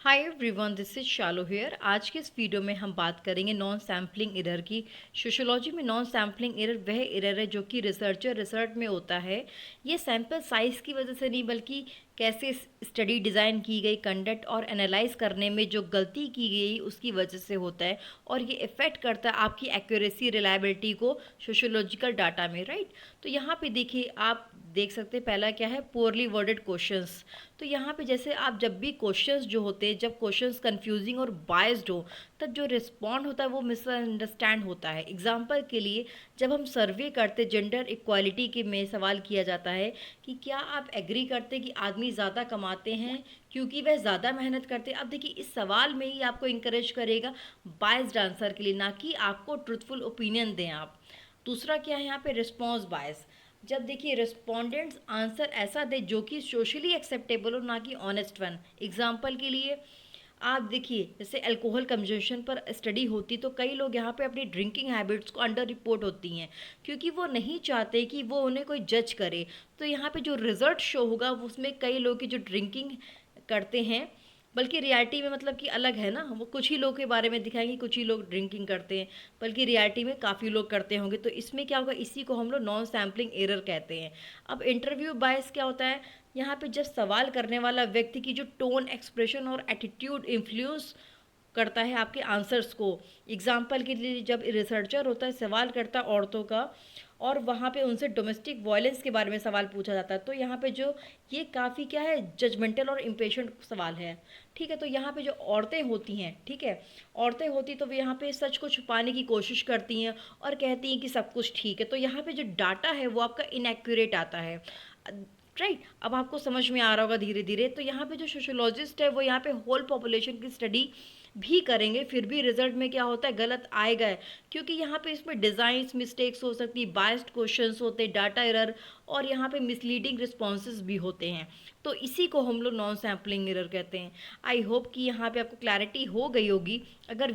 Hi everyone, this is शालो here. आज के इस वीडियो में हम बात करेंगे नॉन सैम्पलिंग एरर की। सोशियोलॉजी में नॉन सैम्पलिंग एरर वह एरर है जो कि रिसर्चर रिसर्च में होता है। ये सैंपल साइज की वजह से नहीं, बल्कि कैसे स्टडी डिज़ाइन की गई, कंडक्ट और एनालाइज करने में जो गलती की गई उसकी वजह से होता है। और ये इफ़ेक्ट करता है आपकी एक्यूरेसी, रिलायबिलिटी को सोशियोलॉजिकल डाटा में, राइट। तो यहाँ पे देखिए, आप देख सकते हैं पहला क्या है, पोअरली वर्डेड क्वेश्चंस। तो यहाँ पे जैसे आप जब भी क्वेश्चंस जो होते हैं, जब क्वेश्चंस कंफ्यूजिंग और बायस्ड हो, तब जो रिस्पॉन्ड होता है वो मिसअंडरस्टैंड होता है। एग्जाम्पल के लिए, जब हम सर्वे करते जेंडर इक्वालिटी के में सवाल किया जाता है कि क्या आप एग्री करते हैं कि आदमी ज़्यादा कमाते हैं क्योंकि वह ज़्यादा मेहनत करते हैं। अब देखिए, इस सवाल में ही आपको इंकरेज करेगा बायस्ड आंसर के लिए, ना कि आपको ट्रुथफुल ओपिनियन दें आप। दूसरा क्या है यहाँ पे, रिस्पॉन्स बायस। जब देखिए रिस्पोंडेंट्स आंसर ऐसा दे जो कि सोशली एक्सेप्टेबल हो, ना कि ऑनेस्ट वन। एग्जाम्पल के लिए आप देखिए, जैसे अल्कोहल कंजम्पशन पर स्टडी होती तो कई लोग यहाँ पे अपनी ड्रिंकिंग हैबिट्स को अंडर रिपोर्ट होती हैं क्योंकि वो नहीं चाहते कि वो उन्हें कोई जज करे। तो यहाँ पे जो रिजल्ट शो होगा उसमें कई लोग की जो ड्रिंकिंग करते हैं, बल्कि रियलिटी में मतलब कि अलग है ना, वो कुछ ही लोग के बारे में दिखाएंगे, कुछ ही लोग ड्रिंकिंग करते हैं, बल्कि रियलिटी में काफ़ी लोग करते होंगे। तो इसमें क्या होगा, इसी को हम लोग नॉन सैम्पलिंग एरर कहते हैं। अब इंटरव्यू बायस क्या होता है, यहाँ पे जब सवाल करने वाला व्यक्ति की जो टोन, एक्सप्रेशन और एटीट्यूड इन्फ्लुएंस करता है आपके आंसर्स को। एग्जाम्पल के लिए, जब रिसर्चर होता है, सवाल करता है औरतों का, और वहाँ पे उनसे डोमेस्टिक वायलेंस के बारे में सवाल पूछा जाता है, तो यहाँ पे जो ये काफ़ी क्या है, जजमेंटल और इम्पेशेंट सवाल है। ठीक है, तो यहाँ पे जो औरतें होती हैं, ठीक है, औरतें होती तो वे यहाँ पे सच को छुपाने की कोशिश करती हैं और कहती हैं कि सब कुछ ठीक है। तो यहाँ पे जो डाटा है वो आपका इनएक्यूरेट आता है, राइट। अब आपको समझ में आ रहा होगा धीरे धीरे। तो यहाँ पे जो सोशोलॉजिस्ट है वो यहाँ पे होल पॉपुलेशन की स्टडी भी करेंगे, फिर भी रिजल्ट में क्या होता है, गलत आएगा है, क्योंकि यहाँ पे इसमें डिज़ाइंस मिस्टेक्स हो सकती है, बायस्ड क्वेश्चंस होते हैं, डाटा एरर, और यहाँ पे मिसलीडिंग रिस्पॉन्सेज भी होते हैं। तो इसी को हम लोग नॉन सैम्पलिंग एरर कहते हैं। आई होप कि यहाँ पे आपको क्लैरिटी हो गई होगी। अगर